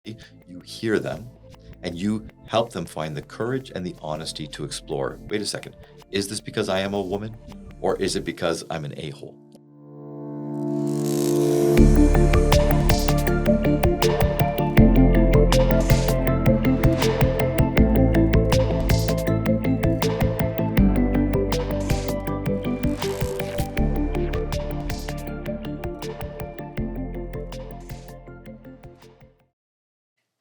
You hear them and you help them find the courage and the honesty to explore. Wait a second. Is this because I am a woman or is it because I'm an a-hole?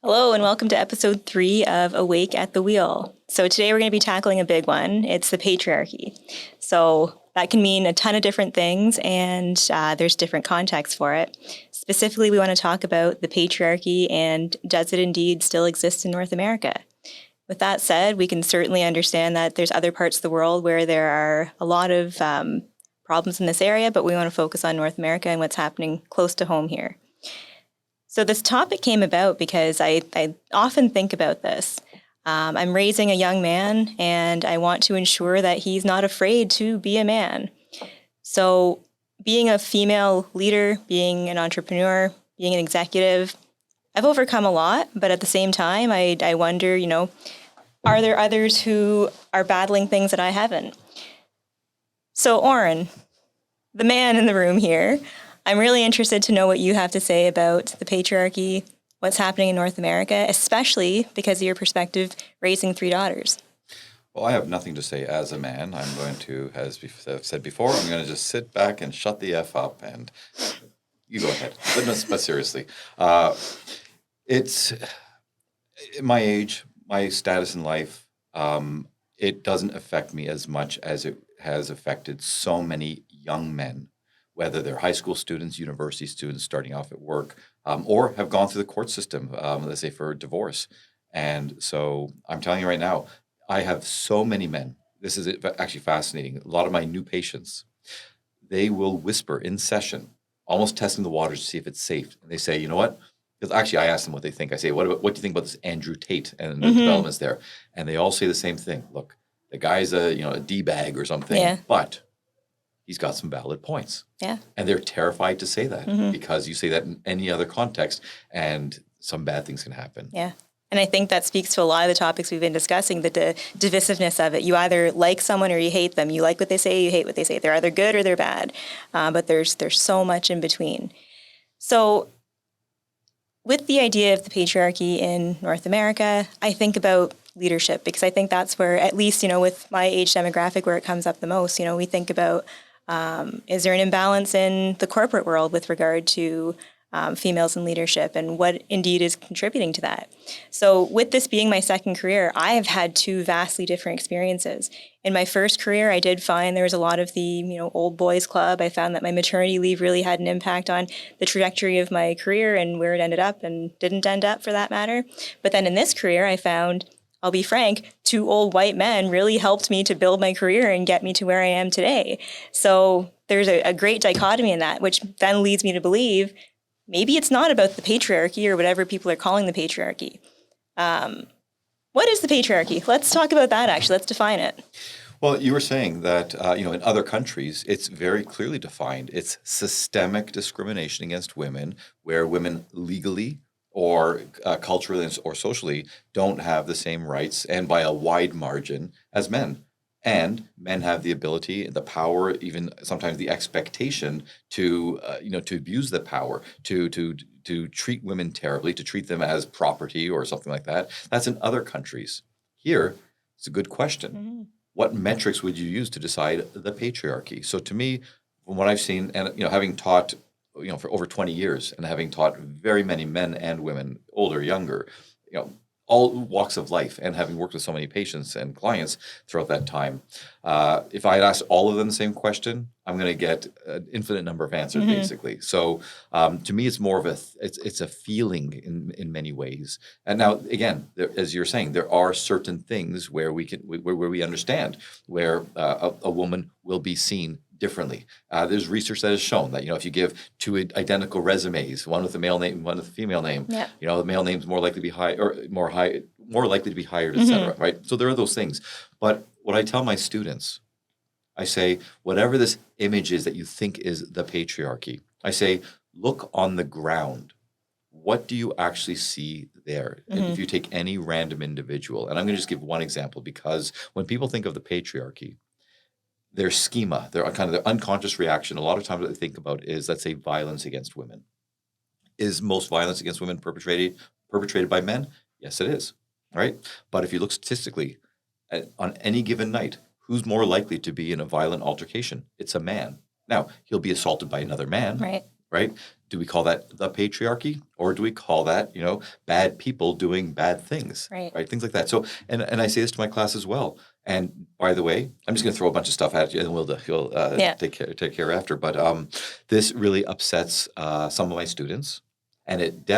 Hello, and welcome to episode 3 of Awake at the Wheel. So today we're going to be tackling a big one. It's the patriarchy. So that can mean a ton of different things, and there's different contexts for it. Specifically, we want to talk about the patriarchy and does it indeed still exist in North America? With that said, we can certainly understand that there's other parts of the world where there are a lot of problems in this area, but we want to focus on North America and what's happening close to home here. So this topic came about because I often think about this. I'm raising a young man, and I want to ensure that he's not afraid to be a man. So being a female leader, being an entrepreneur, being an executive, I've overcome a lot, but at the same time, I wonder, are there others who are battling things that I haven't? So Oren, the man in the room here, I'm really interested to know what you have to say about the patriarchy, what's happening in North America, especially because of your perspective raising 3 daughters. Well, I have nothing to say as a man. I'm going to, as I've said before, I'm going to just sit back and shut the F up and you go ahead. But seriously, it's my age, my status in life, it doesn't affect me as much as it has affected so many young men, whether they're high school students, university students starting off at work, or have gone through the court system, let's say for divorce. And so I'm telling you right now, I have so many men. This is actually fascinating. A lot of my new patients, they will whisper in session, almost testing the waters to see if it's safe. And they say, you know what? Because actually I ask them what they think. I say, what do you think about this Andrew Tate and the developments there? And they all say the same thing. Look, the guy's a D-bag or something, but he's got some valid points. Yeah. And they're terrified to say that because you say that in any other context and some bad things can happen. Yeah. And I think that speaks to a lot of the topics we've been discussing, the divisiveness of it. You either like someone or you hate them. You like what they say, you hate what they say. They're either good or they're bad. But there's so much in between. So with the idea of the patriarchy in North America, I think about leadership because I think that's where, at least, with my age demographic, where it comes up the most. We think about is there an imbalance in the corporate world with regard to females in leadership and what indeed is contributing to that? So with this being my second career, I have had 2 vastly different experiences. In my first career, I did find there was a lot of the, old boys club. I found that my maternity leave really had an impact on the trajectory of my career and where it ended up and didn't end up for that matter. But then in this career, I found, I'll be frank, 2 old white men really helped me to build my career and get me to where I am today. So there's a great dichotomy in that, which then leads me to believe maybe it's not about the patriarchy or whatever people are calling the patriarchy. What is the patriarchy? Let's talk about that, actually. Let's define it. Well, you were saying that, in other countries, it's very clearly defined. It's systemic discrimination against women, where women legally or culturally or socially don't have the same rights and by a wide margin as men. And men have the ability, the power, even sometimes the expectation to abuse the power, to treat women terribly, to treat them as property or something like that. That's in other countries. Here, it's a good question. What metrics would you use to decide the patriarchy? So to me, from what I've seen, and having taught for over 20 years and having taught very many men and women, older, younger, all walks of life, and having worked with so many patients and clients throughout that time, if I had asked all of them the same question, I'm going to get an infinite number of answers, basically. So to me, it's more of it's a feeling in many ways. And now, again, as you're saying, there are certain things where we understand where a woman will be seen differently. There's research that has shown that, if you give 2 identical resumes, one with a male name, one with a female name, the male name's more likely to be high or more likely to be hired, et cetera, right? So there are those things. But what I tell my students, I say, whatever this image is that you think is the patriarchy, I say, look on the ground. what do you actually see there? And if you take any random individual, and I'm going to just give one example, because when people think of the patriarchy, their schema, their kind of their unconscious reaction, a lot of times what they think about is, let's say, violence against women. Is most violence against women perpetrated by men? Yes, it is. Right? But if you look statistically, on any given night, who's more likely to be in a violent altercation? It's a man. Now, he'll be assaulted by another man, Right. right? Do we call that the patriarchy, or do we call that, bad people doing bad things, Right. Things like that. So, and I say this to my class as well. And by the way, I'm just going to throw a bunch of stuff at you, and you'll take care after. But this really upsets some of my students. And it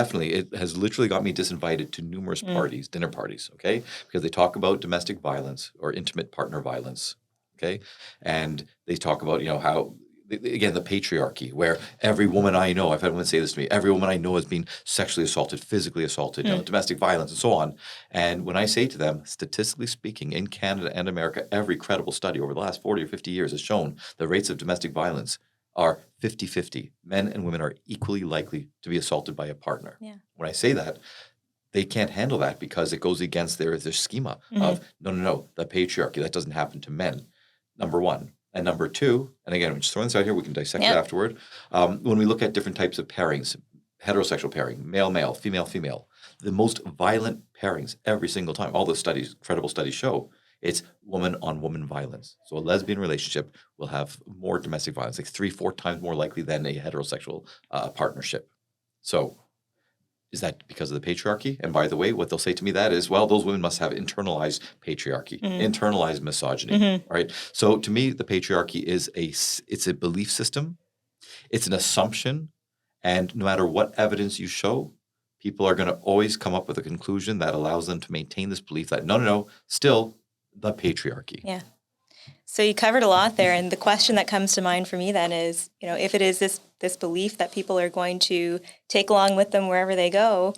has literally got me disinvited to numerous parties, dinner parties, okay? Because they talk about domestic violence or intimate partner violence, okay? And they talk about, how, again, the patriarchy, where every woman I know, I've had women say this to me, every woman I know has been sexually assaulted, physically assaulted, domestic violence, and so on. And when I say to them, statistically speaking, in Canada and America, every credible study over the last 40 or 50 years has shown the rates of domestic violence are 50-50. Men and women are equally likely to be assaulted by a partner. Yeah. When I say that, they can't handle that because it goes against their schema of, no, the patriarchy, that doesn't happen to men, number one. And number two, and again, I'm just throwing this out here, we can dissect it afterward. When we look at different types of pairings, heterosexual pairing, male-male, female-female, the most violent pairings every single time, all the studies, credible studies show, it's woman-on-woman violence. So a lesbian relationship will have more domestic violence, like 3-4 times more likely than a heterosexual partnership. So is that because of the patriarchy? And by the way, what they'll say to me that is, well, those women must have internalized patriarchy, internalized misogyny, right? So to me, the patriarchy it's a belief system. It's an assumption. And no matter what evidence you show, people are going to always come up with a conclusion that allows them to maintain this belief that, no, still the patriarchy. Yeah. So you covered a lot there, and the question that comes to mind for me then is, if it is this belief that people are going to take along with them wherever they go,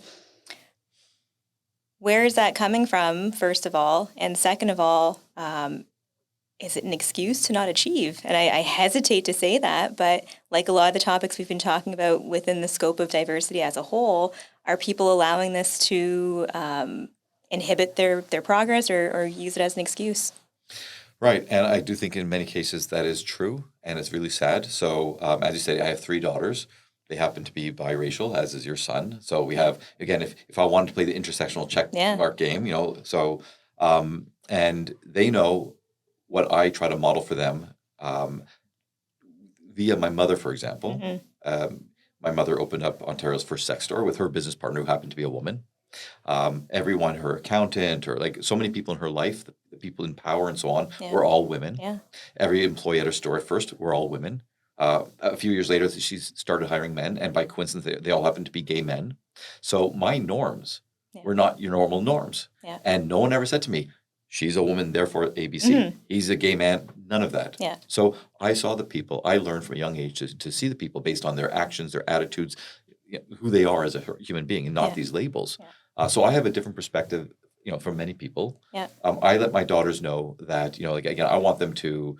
where is that coming from, first of all? And second of all, is it an excuse to not achieve? And I hesitate to say that, but like a lot of the topics we've been talking about within the scope of diversity as a whole, are people allowing this to inhibit their progress or use it as an excuse? Right. And I do think in many cases that is true, and it's really sad. So as you say, I have 3 daughters. They happen to be biracial, as is your son. So we have, again, if I wanted to play the intersectional check mark game, and they know what I try to model for them via my mother, for example. My mother opened up Ontario's first sex store with her business partner, who happened to be a woman. Everyone, her accountant, or like so many people in her life, the people in power and so on, were all women. Yeah. Every employee at her store at first were all women. A few years later, she started hiring men, and by coincidence, they all happened to be gay men. So my norms were not your normal norms. Yeah. And no one ever said to me, she's a woman, therefore ABC. He's a gay man, none of that. Yeah. So I saw the people. I learned from a young age to see the people based on their actions, their attitudes, who they are as a human being, and not these labels. Yeah. So I have a different perspective, from many people. Yeah. I let my daughters know that, again, I want them to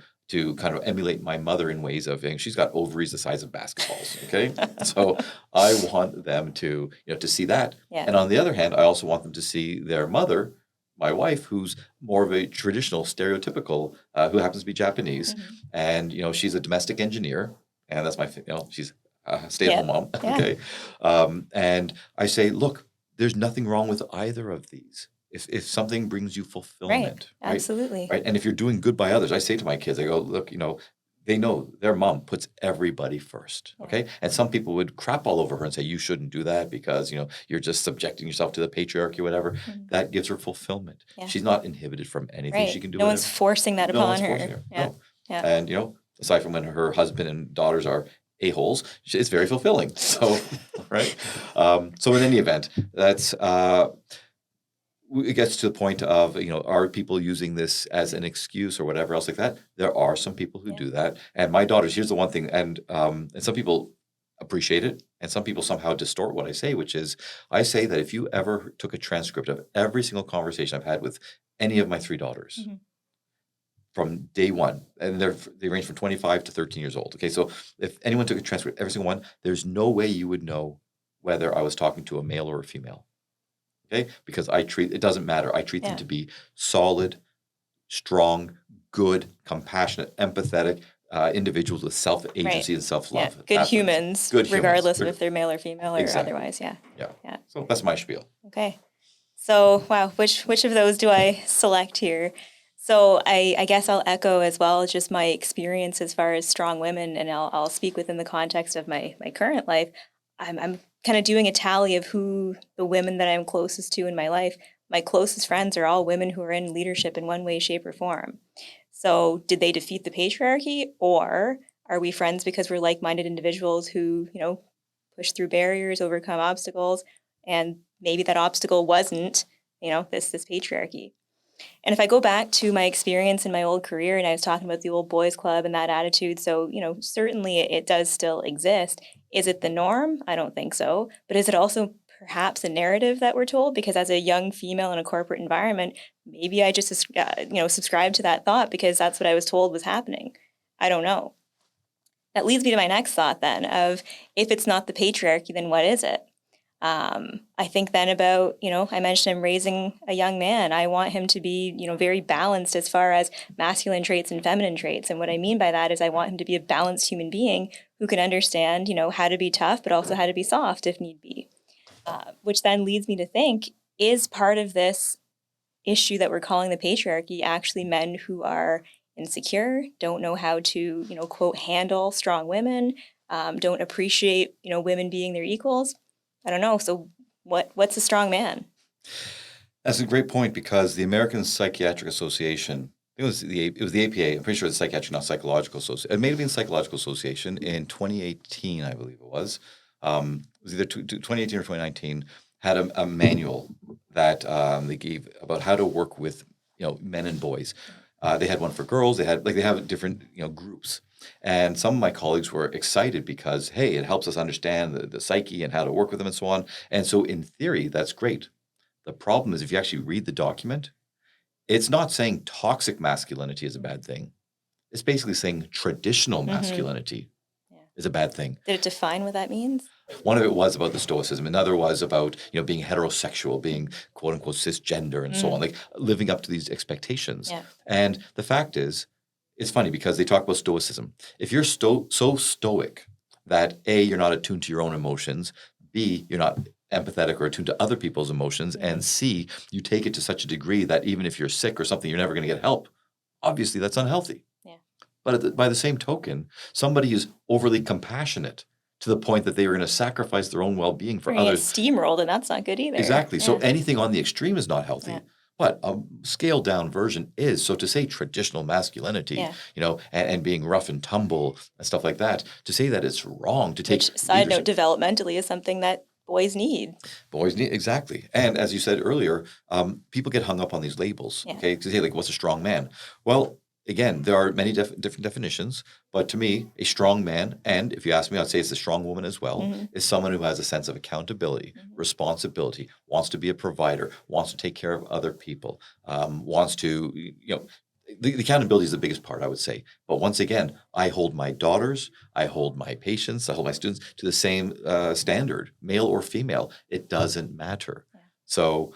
kind of emulate my mother in ways of, she's got ovaries the size of basketballs, okay? So I want them to, to see that. Yeah. And on the other hand, I also want them to see their mother, my wife, who's more of a traditional, stereotypical, who happens to be Japanese. And, she's a domestic engineer, and that's she's a stay-at-home mom, okay? And I say, look, there's nothing wrong with either of these. If something brings you fulfillment, right? Absolutely. Right? And if you're doing good by others, I say to my kids, I go, look, they know their mom puts everybody first, okay? And some people would crap all over her and say, you shouldn't do that because, you're just subjecting yourself to the patriarchy or whatever. That gives her fulfillment. Yeah. She's not inhibited from anything. Right. She can do No one's forcing that upon her. Yeah. No. Yeah. And, aside from when her husband and daughters are a-holes, it's very fulfilling. So, right? So in any event, that's... it gets to the point of, are people using this as an excuse or whatever else like that? There are some people who do that. And my daughters, here's the one thing, and some people appreciate it, and some people somehow distort what I say, which is, I say that if you ever took a transcript of every single conversation I've had with any of my 3 daughters, from day one, and they range from 25 to 13 years old. Okay, so if anyone took a transcript, every single one, there's no way you would know whether I was talking to a male or a female. Okay? Because it doesn't matter. I treat them to be solid, strong, good, compassionate, empathetic individuals with Right. self-agency and self-love. Good That's what it is. humans, Good humans. regardless of Good. if they're male or female or Exactly. otherwise. Yeah. Yeah. Yeah. So that's my spiel. Okay. So, wow, which of those do I select here? So I guess I'll echo as well just my experience as far as strong women, and I'll speak within the context of my current life. I'm kind of doing a tally of who the women that I'm closest to in my life. My closest friends are all women who are in leadership in one way, shape, or form. So did they defeat the patriarchy, or are we friends because we're like-minded individuals who, push through barriers, overcome obstacles, and maybe that obstacle wasn't, this patriarchy. And if I go back to my experience in my old career, and I was talking about the old boys club and that attitude, so, certainly it does still exist. Is it the norm? I don't think so. But is it also perhaps a narrative that we're told? Because as a young female in a corporate environment, maybe I just, subscribe to that thought because that's what I was told was happening. I don't know. That leads me to my next thought then of if it's not the patriarchy, then what is it? I think then about, I mentioned I'm raising a young man. I want him to be, very balanced as far as masculine traits and feminine traits. And what I mean by that is I want him to be a balanced human being who can understand, how to be tough, but also how to be soft if need be. Which then leads me to think, is part of this issue that we're calling the patriarchy actually men who are insecure, don't know how to, quote, handle strong women, don't appreciate, women being their equals? I don't know. So what's a strong man? That's a great point because the American Psychiatric Association, it was the APA, I'm pretty sure it's Psychiatric, not Psychological Association. It may have been Psychological Association in 2018, I believe it was. It was either 2018 or 2019, had a manual that they gave about how to work with, men and boys. They had one for girls. They have different, groups. And some of my colleagues were excited because, hey, it helps us understand the psyche and how to work with them and so on. And so in theory, that's great. The problem is if you actually read the document, it's not saying toxic masculinity is a bad thing. It's basically saying traditional masculinity is a bad thing. Did it define what that means? One of it was about the stoicism. Another was about, being heterosexual, being quote unquote cisgender and so on, like living up to these expectations. Yeah. And the fact is, it's funny because they talk about stoicism. If you're so stoic that A, you're not attuned to your own emotions, B, you're not empathetic or attuned to other people's emotions, and C, you take it to such a degree that even if you're sick or something, you're never going to get help. Obviously, that's unhealthy. Yeah. But by the same token, somebody is overly compassionate to the point that they are going to sacrifice their own well-being for others. Steamrolled, and that's not good either. Exactly. Yeah. So anything on the extreme is not healthy. Yeah. But a scaled down version is. So to say traditional masculinity, and being rough and tumble and stuff like that, to say that it's wrong to take Which, side note, developmentally is something that boys need. Exactly. And as you said earlier, people get hung up on these labels, okay? To say, like, what's a strong man? Well, again, there are many different definitions, but to me, a strong man, and if you ask me, I'd say it's a strong woman as well, is someone who has a sense of accountability, responsibility, wants to be a provider, wants to take care of other people, wants to, the accountability is the biggest part, I would say. But once again, I hold my daughters, I hold my patients, I hold my students to the same standard, male or female. It doesn't matter. Yeah. So,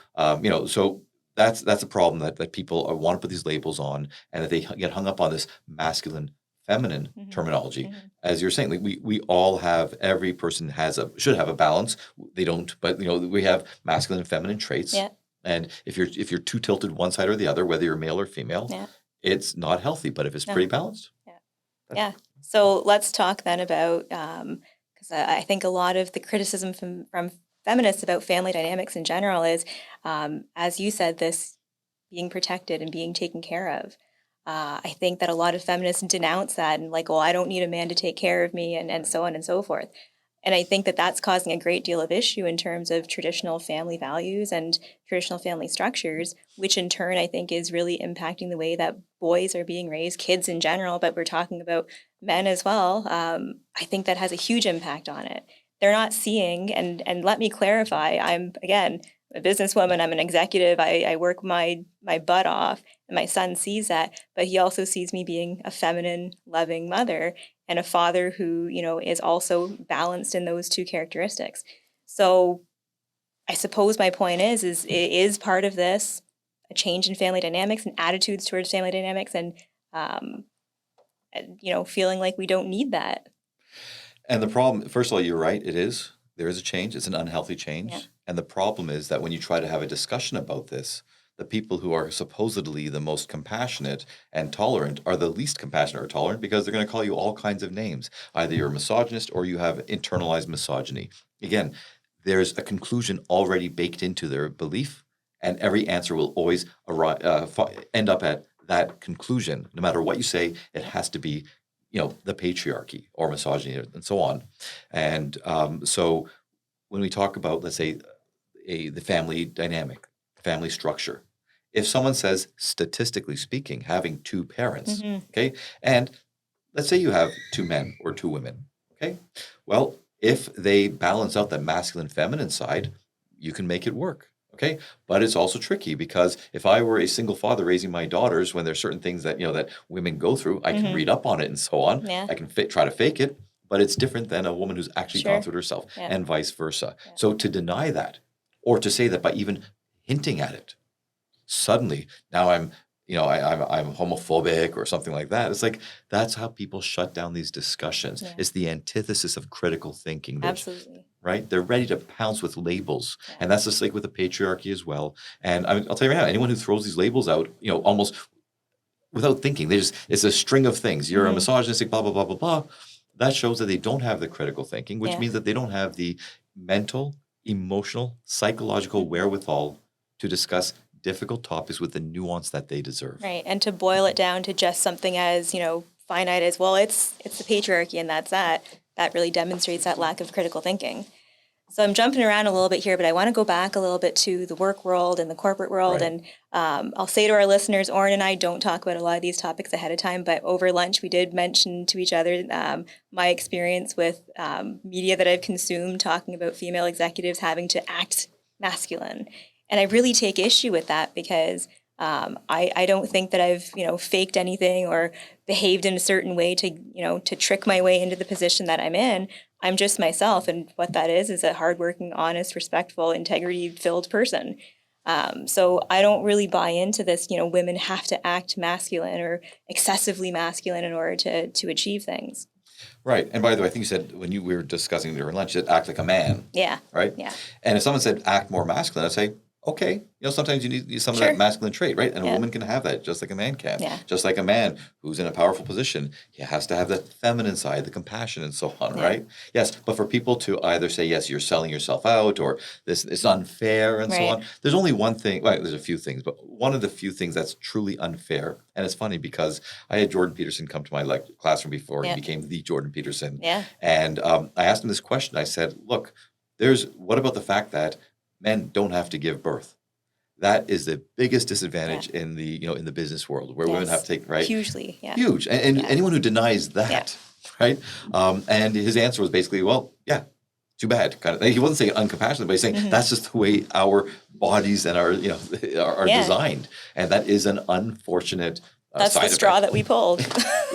so that's a problem that people want to put these labels on, and that they get hung up on this masculine, feminine terminology. As you're saying, like we all have, every person should have a balance. They don't, but we have masculine and feminine traits. Yeah. And if you're too tilted one side or the other, whether you're male or female, it's not healthy. But if it's pretty balanced, yeah. So let's talk then about because I think a lot of the criticism from feminists about family dynamics in general is, as you said, this being protected and being taken care of. I think that a lot of feminists denounce that and like, well, I don't need a man to take care of me, and so on and so forth. And I think that that's causing a great deal of issue in terms of traditional family values and traditional family structures, which in turn I think is really impacting the way that boys are being raised, kids in general, but we're talking about men as well. I think that has a huge impact on it. They're not seeing, and let me clarify, I'm, again, a businesswoman, I'm an executive, I work my butt off, and my son sees that, but he also sees me being a feminine, loving mother and a father who, is also balanced in those two characteristics. So I suppose my point is it is part of this, a change in family dynamics and attitudes towards family dynamics, um, and feeling like we don't need that. And the problem, first of all, you're right, it is. There is a change. It's an unhealthy change. Yeah. And the problem is that when you try to have a discussion about this, the people who are supposedly the most compassionate and tolerant are the least compassionate or tolerant because they're going to call you all kinds of names. Either you're a misogynist or you have internalized misogyny. Again, there's a conclusion already baked into their belief, and every answer will always end up at that conclusion. No matter what you say, it has to be the patriarchy or misogyny and so on. And so when we talk about, let's say, the family dynamic, family structure, if someone says, statistically speaking, having two parents, okay, and let's say you have two men or two women, okay, well, if they balance out the masculine feminine side, you can make it work. Okay, but it's also tricky because if I were a single father raising my daughters, when there's certain things that that women go through, I can read up on it and so on. Yeah. I can try to fake it, but it's different than a woman who's actually gone through it herself, and vice versa. Yeah. So to deny that, or to say that by even hinting at it, suddenly now I'm I'm homophobic or something like that. It's like that's how people shut down these discussions. Yeah. It's the antithesis of critical thinking. Absolutely. Right? They're ready to pounce with labels. Yeah. And that's just like with the patriarchy as well. And I'll tell you right now, anyone who throws these labels out, almost without thinking, it's a string of things. You're a misogynistic, blah, blah, blah, blah, blah. That shows that they don't have the critical thinking, which means that they don't have the mental, emotional, psychological wherewithal to discuss difficult topics with the nuance that they deserve. Right. And to boil it down to just something as, finite as, well, it's the patriarchy and that's that really demonstrates that lack of critical thinking. So I'm jumping around a little bit here, but I want to go back a little bit to the work world and the corporate world. Right. And I'll say to our listeners, Oren and I don't talk about a lot of these topics ahead of time, but over lunch we did mention to each other my experience with media that I've consumed talking about female executives having to act masculine. And I really take issue with that because I don't think that I've faked anything or behaved in a certain way to trick my way into the position that I'm in. I'm just myself, and what that is a hardworking, honest, respectful, integrity-filled person. So I don't really buy into this. Women have to act masculine or excessively masculine in order to achieve things. Right. And by the way, I think you said when we were discussing during lunch, you said act like a man. Yeah. Right? Yeah. And if someone said act more masculine, I'd say, okay, sometimes you need some of that masculine trait, right? And a woman can have that just like a man can. Yeah. Just like a man who's in a powerful position, he has to have the feminine side, the compassion and so on, right? Yes, but for people to either say, yes, you're selling yourself out or this is unfair and so on, there's only one thing, well, there's a few things, but one of the few things that's truly unfair, and it's funny because I had Jordan Peterson come to my classroom before he became the Jordan Peterson. Yeah. And I asked him this question. I said, look, what about the fact that men don't have to give birth? That is the biggest disadvantage in the in the business world where women have to take hugely, huge, and anyone who denies that, right? And his answer was basically, well, yeah, too bad. Kind of. He wasn't saying uncompassionate, but he's saying that's just the way our bodies and our are designed, and that is an unfortunate. That's the straw that we pulled.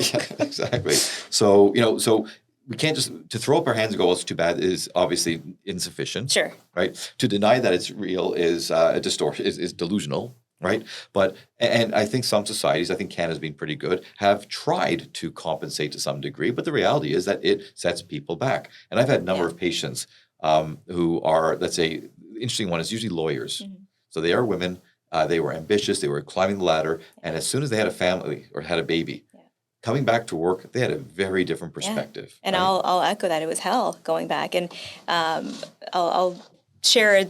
Yeah, exactly. So so. We can't just to throw up our hands and go, well, it's too bad is obviously insufficient. Sure. Right. To deny that it's real is a distortion, is delusional. Right. But and I think some societies, I think Canada's been pretty good, have tried to compensate to some degree. But the reality is that it sets people back. And I've had a number of patients who are, let's say, interesting one is usually lawyers. So they are women. They were ambitious. They were climbing the ladder. And as soon as they had a family or had a baby, coming back to work, they had a very different perspective. Yeah. And right? I'll echo that. It was hell going back. And I'll share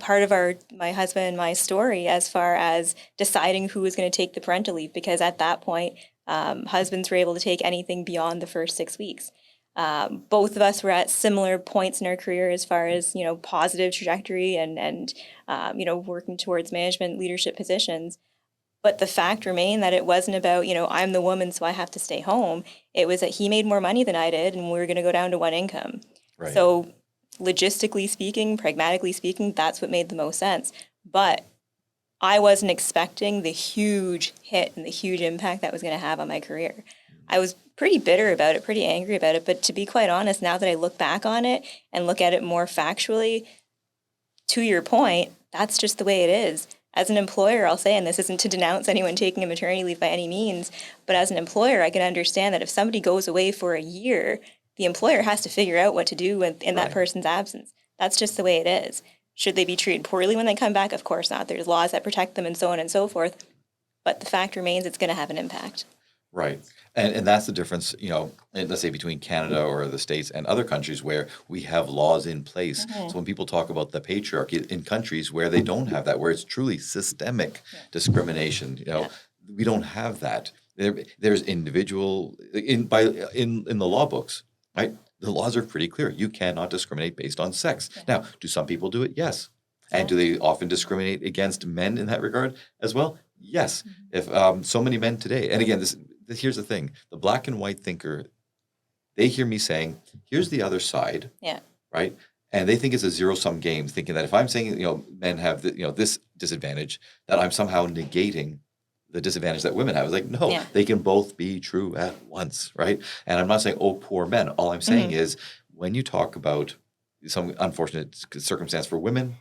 part of my husband and my story as far as deciding who was going to take the parental leave, because at that point, husbands were able to take anything beyond the first 6 weeks. Both of us were at similar points in our career as far as positive trajectory and working towards management leadership positions. But the fact remained that it wasn't about, I'm the woman, so I have to stay home. It was that he made more money than I did, and we were going to go down to one income. Right. So logistically speaking, pragmatically speaking, that's what made the most sense. But I wasn't expecting the huge hit and the huge impact that was going to have on my career. I was pretty bitter about it, pretty angry about it. But to be quite honest, now that I look back on it and look at it more factually, to your point, that's just the way it is. As an employer, I'll say, and this isn't to denounce anyone taking a maternity leave by any means, but as an employer, I can understand that if somebody goes away for a year, the employer has to figure out what to do in that person's absence. That's just the way it is. Should they be treated poorly when they come back? Of course not. There's laws that protect them and so on and so forth. But the fact remains it's going to have an impact. Right. And that's the difference, let's say between Canada or the States and other countries where we have laws in place. So when people talk about the patriarchy in countries where they don't have that, where it's truly systemic discrimination, we don't have that. There's individual in the law books, right? The laws are pretty clear. You cannot discriminate based on sex. Now, do some people do it? Yes. And do they often discriminate against men in that regard as well? Yes. If so many men today, and again, here's the thing: the black and white thinker, they hear me saying, "Here's the other side," right? And they think it's a zero-sum game, thinking that if I'm saying men have this disadvantage, that I'm somehow negating the disadvantage that women have. It's like, no, they can both be true at once, right? And I'm not saying, oh, poor men. All I'm saying is, when you talk about some unfortunate circumstance for women,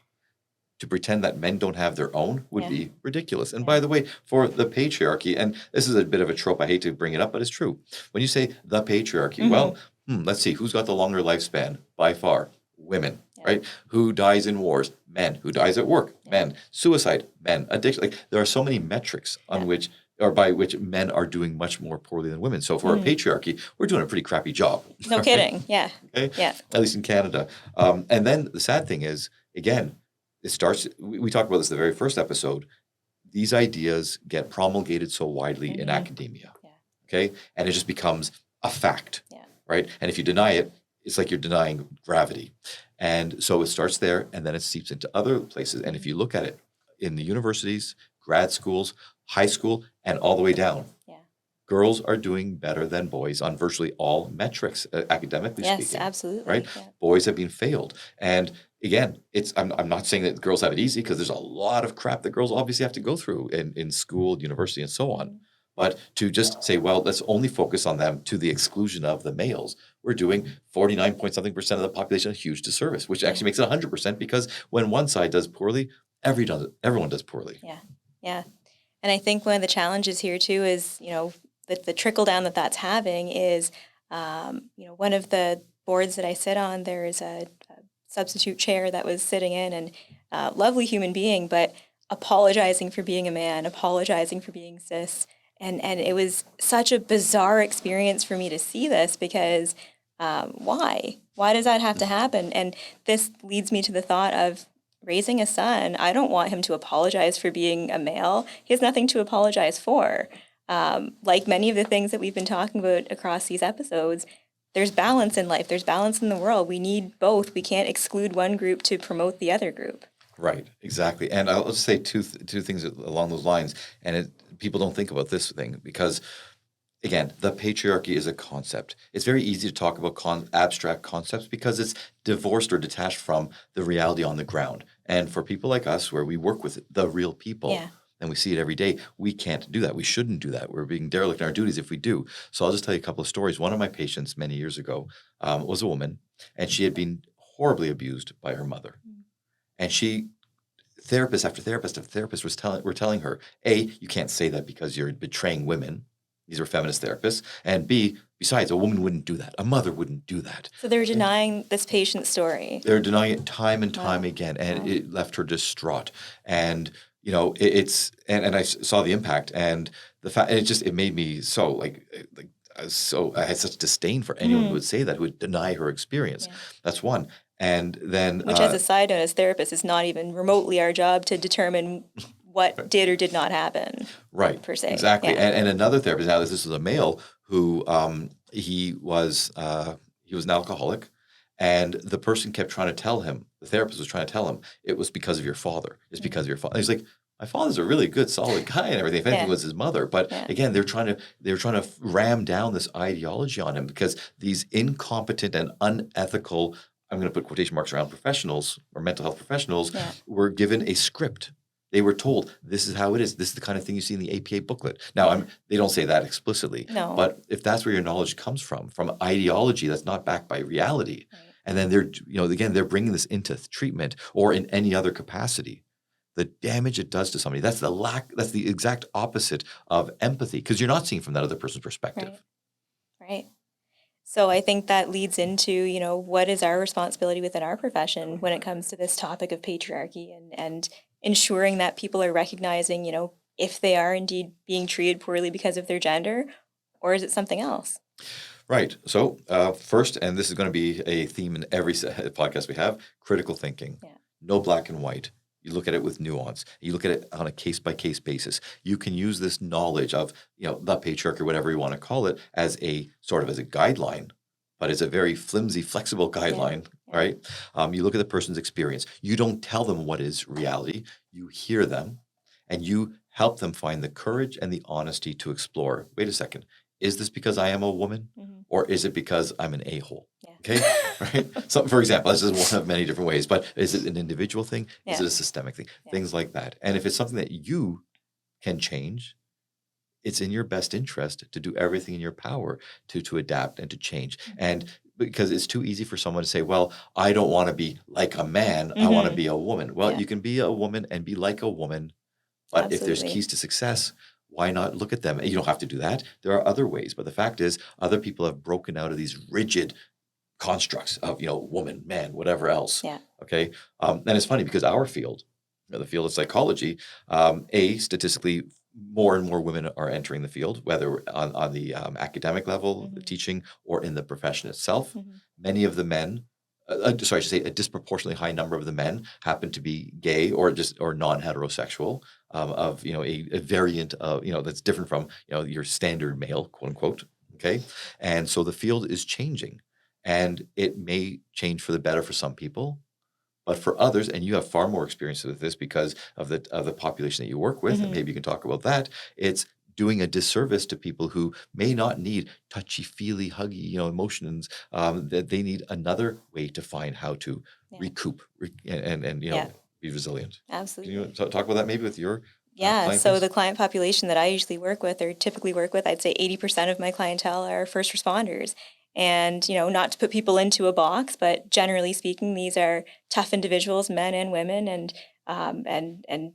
to pretend that men don't have their own would be ridiculous. And by the way, for the patriarchy, and this is a bit of a trope, I hate to bring it up, but it's true. When you say the patriarchy, well, let's see, who's got the longer lifespan? By far, women, right? Who dies in wars? Men. Who dies at work? Men. Suicide? Men. Addiction? Like, there are so many metrics on which, or by which men are doing much more poorly than women. So for a patriarchy, we're doing a pretty crappy job. No kidding. Yeah. Okay? Yeah. At least in Canada. And then the sad thing is, again, it starts, we talked about this in the very first episode, these ideas get promulgated so widely in academia, okay? And it just becomes a fact, right? And if you deny it, it's like you're denying gravity. And so it starts there, and then it seeps into other places. And if you look at it in the universities, grad schools, high school, and all the way down, girls are doing better than boys on virtually all metrics, academically speaking. Yes, absolutely. Right? Boys have been failed. And again, I'm not saying that girls have it easy, because there's a lot of crap that girls obviously have to go through in school, university, and so on. But to just say, well, let's only focus on them to the exclusion of the males, we're doing 49 point something % of the population a huge disservice, which actually makes it 100%, because when one side does poorly, everyone does poorly. Yeah. And I think one of the challenges here too is, the trickle down that's having is, one of the boards that I sit on, there is a substitute chair that was sitting in, and lovely human being, but apologizing for being a man, apologizing for being cis. And it was such a bizarre experience for me to see this, because why? Why does that have to happen? And this leads me to the thought of raising a son. I don't want him to apologize for being a male. He has nothing to apologize for. Like many of the things that we've been talking about across these episodes, there's balance in life. There's balance in the world. We need both. We can't exclude one group to promote the other group. Right, exactly. And I'll just say two things along those lines. And people don't think about this thing, because, again, the patriarchy is a concept. It's very easy to talk about abstract concepts because it's divorced or detached from the reality on the ground. And for people like us, where we work with the real people, and we see it every day, we can't do that. We shouldn't do that. We're being derelict in our duties if we do. So I'll just tell you a couple of stories. One of my patients many years ago was a woman, and she had been horribly abused by her mother. And therapist after therapist after therapist were telling her, A, you can't say that because you're betraying women. These were feminist therapists. And B, besides, a woman wouldn't do that. A mother wouldn't do that. So they're denying this patient's story. They're denying it time and time again. And it left her distraught. And, and I saw the impact, and the fact, and it made me so I had such disdain for anyone who would say that, who would deny her experience. That's one. And then, which, as a side note, as therapists, is not even remotely our job to determine what did or did not happen. Right. Per se. Exactly. And another therapist, now this is a male who he was an alcoholic, and the person kept trying to tell him, the therapist was trying to tell him, it was because of your father. It's because of your father. He's like, my father's a really good, solid guy and everything. If anything, it was his mother. But again, they're trying to ram down this ideology on him, because these incompetent and unethical, I'm going to put quotation marks around, professionals or mental health professionals were given a script. They were told this is how it is. This is the kind of thing you see in the APA booklet. Now, they don't say that explicitly, No. but if that's where your knowledge comes from ideology that's not backed by reality, Right. and then again, they're bringing this into treatment or in any other capacity, the damage it does to somebody, that's the exact opposite of empathy, because you're not seeing from that other person's perspective. Right. So I think that leads into, what is our responsibility within our profession when it comes to this topic of patriarchy and ensuring that people are recognizing, if they are indeed being treated poorly because of their gender, or is it something else? Right. So first, and this is going to be a theme in every podcast we have, critical thinking. Yeah. No black and white. You look at it with nuance. You look at it on a case-by-case basis. You can use this knowledge of, the patriarchy or whatever you want to call it as a sort of as a guideline, but it's a very flimsy, flexible guideline, right? You look at the person's experience. You don't tell them what is reality. You hear them, and you help them find the courage and the honesty to explore. Wait a second. Is this because I am a woman, or is it because I'm an a-hole? Yeah. Okay, right? So, for example, this is one of many different ways, but is it an individual thing? Is it a systemic thing? Things like that. And if it's something that you can change, it's in your best interest to do everything in your power to adapt and to change. And because it's too easy for someone to say, well, I don't want to be like a man, I want to be a woman. Well, you can be a woman and be like a woman, but if there's keys to success, why not look at them? You don't have to do that. There are other ways. But the fact is, other people have broken out of these rigid constructs of, woman, man, whatever else. Yeah. Okay. And it's funny because our field, the field of psychology, statistically, more and more women are entering the field, whether on the academic level, the teaching, or in the profession itself. Many of the men, I should say a disproportionately high number of the men happen to be gay or non-heterosexual, of a variant of that's different from your standard male, quote unquote. Okay, and so the field is changing, and it may change for the better for some people, but for others, and you have far more experience with this because of the population that you work with, and maybe you can talk about that. It's doing a disservice to people who may not need touchy-feely, huggy, emotions. That they need another way to find how to recoup and be resilient. Absolutely. Can you talk about that maybe with your client so base? the client population that I usually work with, or typically work with, I'd say 80% of my clientele are first responders. And, not to put people into a box, but generally speaking, these are tough individuals, men and women, and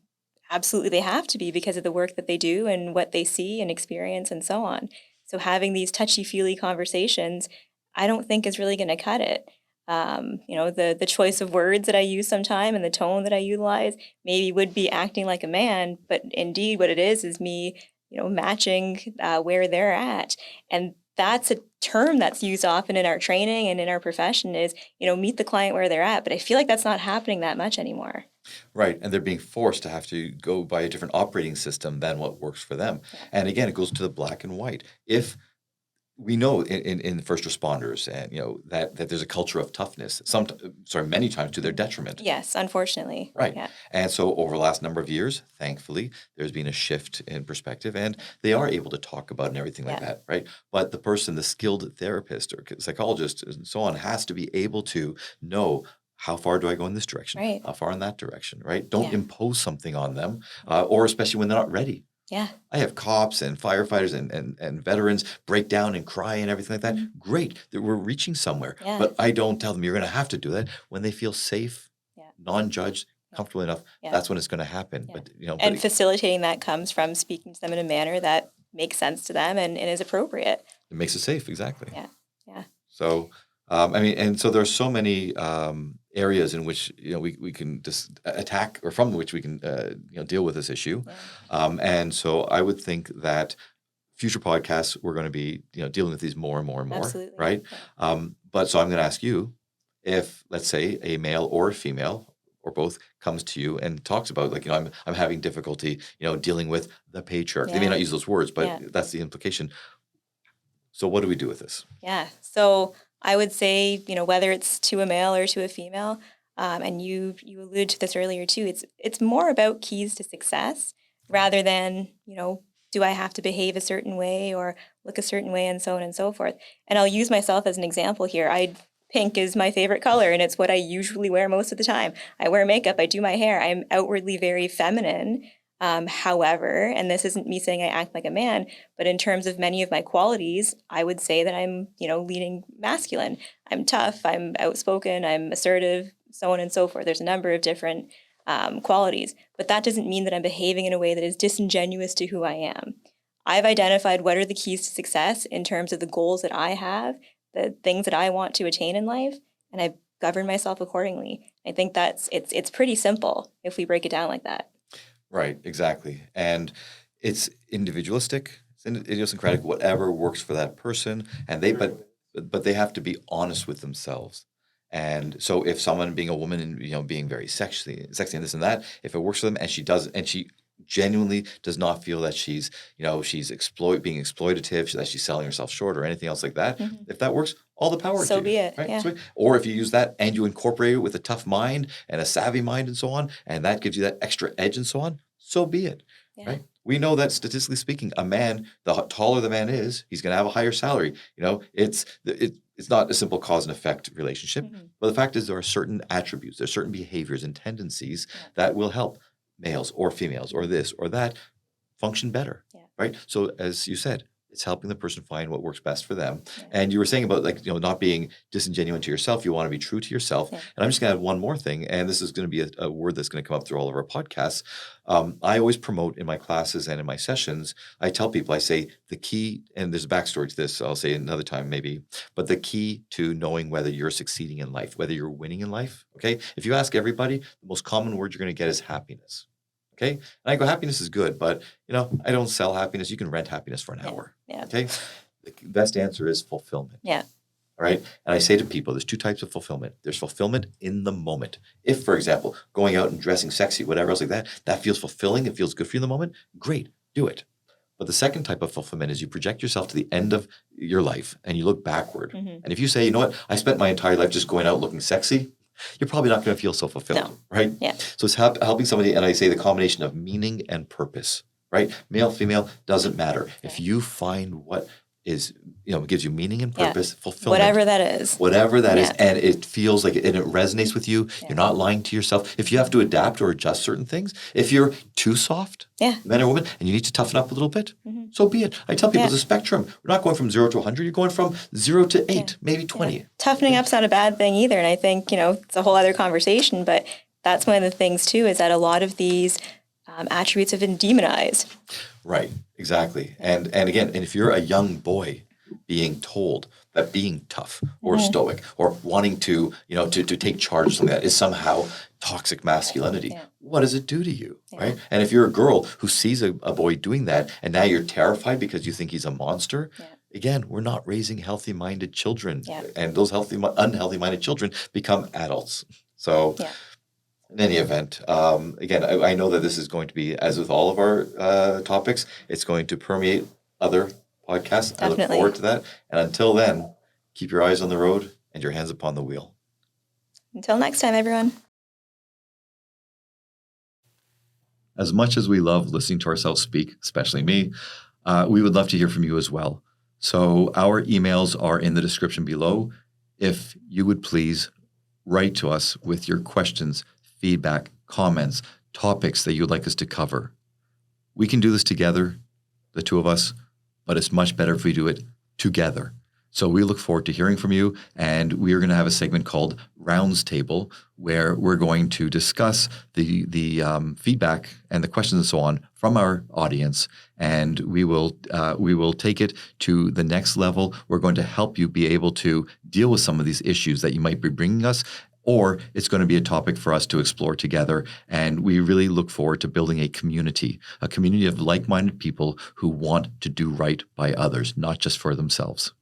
absolutely they have to be because of the work that they do and what they see and experience and so on. So having these touchy-feely conversations, I don't think is really going to cut it. The choice of words that I use sometime and the tone that I utilize maybe would be acting like a man, but indeed what it is me, matching where they're at. And that's a term that's used often in our training and in our profession is, meet the client where they're at. But I feel like that's not happening that much anymore. Right. And they're being forced to have to go by a different operating system than what works for them. And again, it goes to the black and white. If we know in first responders and that there's a culture of toughness, many times to their detriment. Yes, unfortunately. Right. Yeah. And so over the last number of years, thankfully, there's been a shift in perspective, and they are able to talk about and everything like that, right? But the skilled therapist or psychologist and so on has to be able to know, how far do I go in this direction? Right. How far in that direction, right? Don't impose something on them, or especially when they're not ready. Yeah. I have cops and firefighters and veterans break down and cry and everything like that. Great, that we're reaching somewhere. Yeah. But I don't tell them you're going to have to do that. When they feel safe, non-judged, comfortable enough, that's when it's going to happen. But and facilitating that comes from speaking to them in a manner that makes sense to them and is appropriate. It makes it safe, exactly. Yeah. Yeah. So, and so there's so many areas in which we can just attack, or from which we can deal with this issue. And so I would think that future podcasts we're going to be dealing with these more and more and more. Absolutely. Right? But so I'm going to ask you, if let's say a male or a female or both comes to you and talks about I'm having difficulty dealing with the patriarchy. They may not use those words, but that's the implication. So what do we do with this? Yeah. So I would say, whether it's to a male or to a female, and you alluded to this earlier too, it's more about keys to success rather than, do I have to behave a certain way or look a certain way and so on and so forth. And I'll use myself as an example here. pink is my favorite color, and it's what I usually wear most of the time. I wear makeup, I do my hair. I'm outwardly very feminine. However, and this isn't me saying I act like a man, but in terms of many of my qualities, I would say that I'm, leaning masculine. I'm tough, I'm outspoken, I'm assertive, so on and so forth. There's a number of different qualities, but that doesn't mean that I'm behaving in a way that is disingenuous to who I am. I've identified what are the keys to success in terms of the goals that I have, the things that I want to attain in life, and I've governed myself accordingly. I think it's pretty simple if we break it down like that. Right, exactly. And it's individualistic, it's idiosyncratic, whatever works for that person. And but they have to be honest with themselves. And so if someone being a woman and being very sexy and this and that, if it works for them and she genuinely does not feel that she's being exploitative, that she's selling herself short or anything else like that, if that works, all the power to you. So be it. Right? Yeah. Or if you use that and you incorporate it with a tough mind and a savvy mind and so on, and that gives you that extra edge and so on, so be it. Yeah. Right? We know that statistically speaking, a man, the taller the man is, he's going to have a higher salary. It's not a simple cause and effect relationship, but the fact is there are certain attributes, there's certain behaviors and tendencies that will help males or females or this or that function better, right? So as you said, it's helping the person find what works best for them. Yeah. And you were saying about not being disingenuous to yourself. You want to be true to yourself. Yeah. And I'm just going to add one more thing. And this is going to be a word that's going to come up through all of our podcasts. I always promote in my classes and in my sessions, I tell people, I say the key, and there's a backstory to this, so I'll say it another time maybe, but the key to knowing whether you're succeeding in life, whether you're winning in life, okay? If you ask everybody, the most common word you're going to get is happiness. Okay. And I go, happiness is good, but I don't sell happiness. You can rent happiness for an hour. Yeah. Okay. The best answer is fulfillment. Yeah. All right. And I say to people, there's two types of fulfillment. There's fulfillment in the moment. If, for example, going out and dressing sexy, whatever else like that, that feels fulfilling, it feels good for you in the moment, great, do it. But the second type of fulfillment is you project yourself to the end of your life and you look backward. And if you say, you know what, I spent my entire life just going out looking sexy, you're probably not going to feel so fulfilled, right? Yeah. So it's helping somebody, and I say the combination of meaning and purpose, right? Male, female, doesn't matter. If you find what is, gives you meaning and purpose, fulfillment. Whatever that is. Whatever that is, and it feels like and it resonates with you. You're not lying to yourself. If you have to adapt or adjust certain things, if you're too soft, man or woman, and you need to toughen up a little bit, so be it. I tell people it's a spectrum. We're not going from 0 to 100. You're going from 0 to 8, maybe 20. Toughening up's not a bad thing either. And I think, it's a whole other conversation, but that's one of the things too, is that a lot of these attributes have been demonized. Right, exactly. And again, if you're a young boy being told that being tough or stoic or wanting to, to take charge of something that is somehow toxic masculinity, what does it do to you, right? And if you're a girl who sees a boy doing that and now you're terrified because you think he's a monster, again, we're not raising healthy-minded children. And those unhealthy-minded children become adults. So in any event, again, I know that this is going to be, as with all of our topics, it's going to permeate other podcasts. Definitely. I look forward to that. And until then, keep your eyes on the road and your hands upon the wheel. Until next time, everyone. As much as we love listening to ourselves speak, especially me, we would love to hear from you as well. So our emails are in the description below. If you would please write to us with your questions, feedback, comments, topics that you'd like us to cover. We can do this together, the two of us, but it's much better if we do it together. So we look forward to hearing from you, and we are going to have a segment called Rounds Table, where we're going to discuss the feedback and the questions and so on from our audience, and we will take it to the next level. We're going to help you be able to deal with some of these issues that you might be bringing us, or it's going to be a topic for us to explore together. And we really look forward to building a community of like-minded people who want to do right by others, not just for themselves.